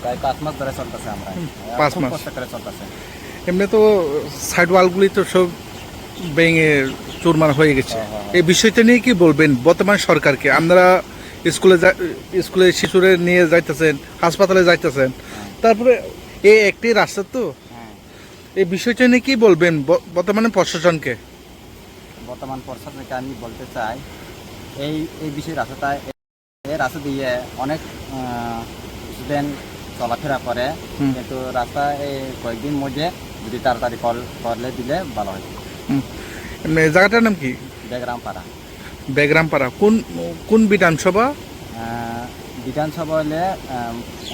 প্রায় 5 মাস ধরে চলতেছে আমরা 5 খুব মাস কষ্ট করে চলতেছে। এমনি তো সাইড ওয়ালগুলি তো সব ভেঙে চুরমার হয়ে গেছে। এই বিষয়টা নিয়ে কি বলবেন বর্তমান সরকারকে? আপনারা স্কুলে শিশুরে নিয়ে যাইতেছেন, হাসপাতালে যাইতেছেন, তারপরে এই একটি রাস্তা তো, এই বিষয়টা নিয়ে কি বলবেন বর্তমানে প্রশাসনকে? বর্তমান প্রশাসনকে আমি বলতে চাই এই বিষয়ে রাস্তাটা, এই রাস্তা দিয়ে অনেক স্টুডেন্ট চলাফেরা করে, কিন্তু রাস্তা এই কয়েকদিন মধ্যে যদি তাড়াতাড়ি করলে দিলে ভালো হয়। জায়গাটার নাম কি? বেগরামপাড়া। বেগরামপাড়া কোন বিধানসভা? বিধানসভা হলে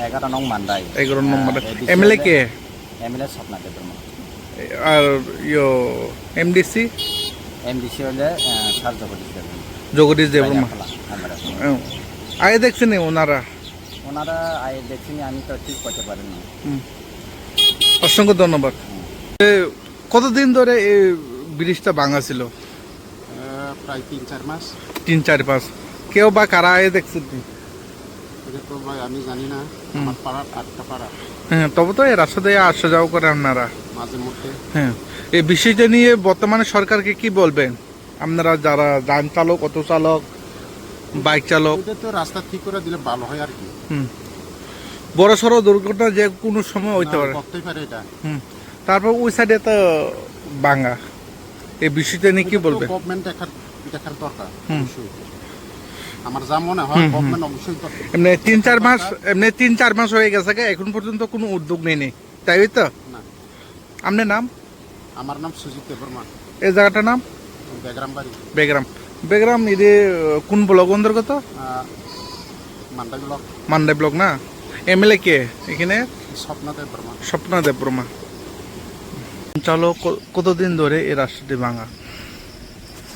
11 নং মান্দাই। 11 নং মান্দাই। এমএলএ কে? এমএলএ স্বপ্নাদেব বর্মা। আর এমডিসি হলে স্যার জগদীশ দেববর্মা। আগে দেখছেন ওনারা আগে দেখছেন, আমি তো ঠিক করতে পারিনি। অসংখ্য ধন্যবাদ। কতদিন ধরে এই ব্রিজটা ভাঙা ছিল? প্রায় 3-4 মাস। 3-4 মাস। কেউ বা কারা আগে দেখছেন? এটা তো ভাই আমি জানি না, আমার পাড়ার 8টা পাড়া। হ্যাঁ, তবে তো এই রাস্তা দিয়ে আসা যাওয়া করে আপনারা মাঝে মধ্যে। হ্যাঁ, এই বিষয়টা নিয়ে বর্তমানে সরকারকে কি বলবেন? আপনারা যারা যান চালক, অটো চালক, বাইক চালক, এটা তো রাস্তা ঠিক করে দিলে ভালো হয় আর কি। বড় সড়ো দুর্ঘটনা যে কোনো সময় হইতে পারে। করতেই পারে এটা। তারপর ওই সাইডে তো ভাঙা, এই বিষয়টা নিয়ে কি বলবেন? গভর্নমেন্ট দেখার দরকার। আমার যা মনে হয় গভর্নমেন্ট অবশ্যই দরকার। এমনি 3-4 মাস হয়ে গেছে, এখন পর্যন্ত কোনো উদ্যোগ নেই, তাই তো? না। আপনার নাম? আমার নাম সুজিত দেববর্মা। এই জায়গাটার নাম? বেগরাম বাড়ি। বেগরাম এদের কোন ব্লক অন্তর্গত? মান্দাই ব্লক না? এমএলএ কে এখানে? স্বপ্না দেববর্মা। চলো, কতদিন ধরে এই রাস্তাটি ভাঙা?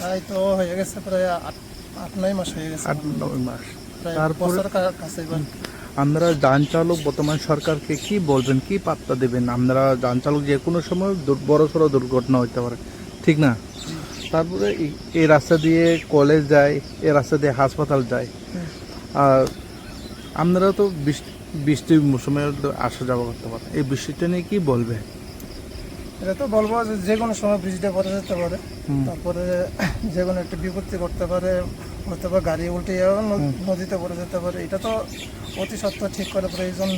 তাই তো হয়ে গেছে প্রায় 8-9 মাস হয়ে গেছে। 8-9 মাস। তারপর আপনারা যান চালক বর্তমান সরকারকে কি বলবেন, কি বার্তা দেবেন? আপনারা যান চালক যে কোনো সময় বড় সড়ো দুর্ঘটনা হতে পারে, ঠিক না? তারপরে এই রাস্তা দিয়ে কলেজ যায়, এই রাস্তা দিয়ে হাসপাতাল যায়, আর আপনারা তো বৃষ্টির মৌসুমে আসা যাওয়া করতে পারে, এই বিষয়টা নিয়ে কি বলবে? এটা তো বলবো যে কোনো সময় ব্রিজটা পড়ে যেতে পারে, তারপরে যে কোনো একটা বিপত্তি করতে পারে, হতে পারে গাড়ি উল্টে যাওয়া, নদীতে পড়ে যেতে পারে। এটা তো অতি সত্ত্বর ঠিক করে প্রয়োজন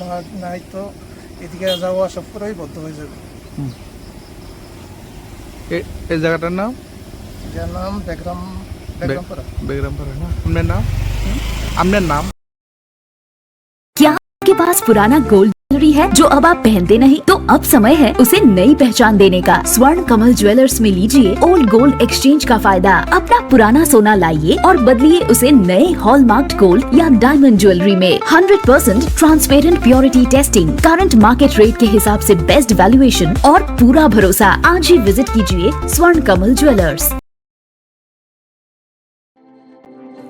নাই তো এদিকে যাওয়া আসা পুরোই বদ্ধ হয়ে যাবে। এই জায়গাটার নাম? যার নাম বেগরামপাড়া। না? আপনার নাম? क्या आपके पास पुराना गोल्ड ज्वेलरी है जो अब आप पहनते नहीं? तो अब समय है उसे नई पहचान देने का। स्वर्ण कमल ज्वेलर्स में लीजिए ओल्ड गोल्ड एक्सचेंज का फायदा। अपना पुराना सोना लाइए और बदलिए उसे नए हॉलमार्क्ड गोल्ड या डायमंड ज्वेलरी में। 100% transparent purity testing, current market rate के हिसाब से बेस्ट वैल्यूएशन और पूरा भरोसा। आज ही विजिट कीजिए स्वर्ण कमल ज्वेलर्स।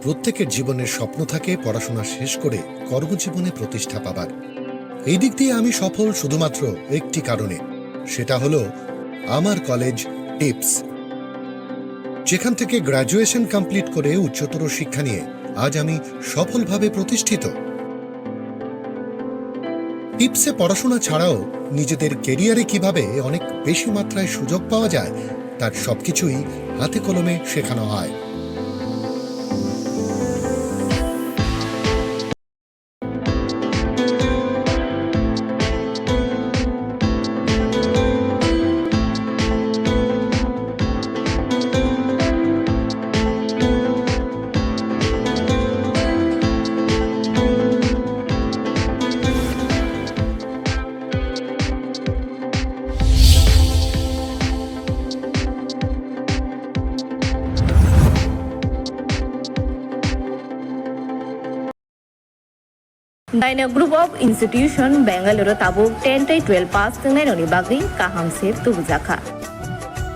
প্রত্যেকের জীবনের স্বপ্ন থাকে পড়াশোনা শেষ করে কর্মজীবনে প্রতিষ্ঠা পাবার। এই দিক দিয়ে আমি সফল শুধুমাত্র একটি কারণে, সেটা হলো আমার কলেজ টিপস, যেখান থেকে গ্র্যাজুয়েশন কমপ্লিট করে উচ্চতর শিক্ষা নিয়ে আজ আমি সফলভাবে প্রতিষ্ঠিত। টিপসে পড়াশোনা ছাড়াও নিজেদের কেরিয়ারে কিভাবে অনেক বেশি মাত্রায় সুযোগ পাওয়া যায় তার সবকিছুই হাতে কলমে শেখানো হয়। Daina Group of Institution Bangalore Tabuk 10-12 pass tengainoni bagui kaham se tubujaka.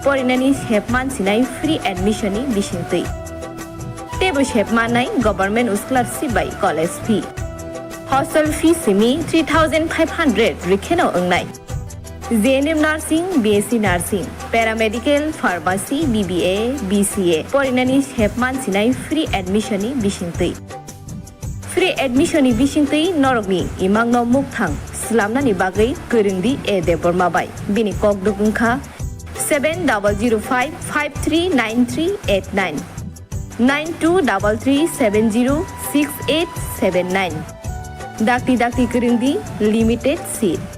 Porinani shepman sinai free admission ni bisingtui. Tebo shepman nai government scholarship by college fee. Hostel fee simi 3,500 rikheno ongnai. JNM Nursing, BSc Nursing, Paramedical, Pharmacy, BBA, BCA. Porinani shepman sinai free admission ni bisingtui. Free admission ni bisingtui norokni imangno mukthang slamnani bagai kerengdi e deborma bai bini kok dukungkha 7005539389 9233706879 dakti kerengdi limited seat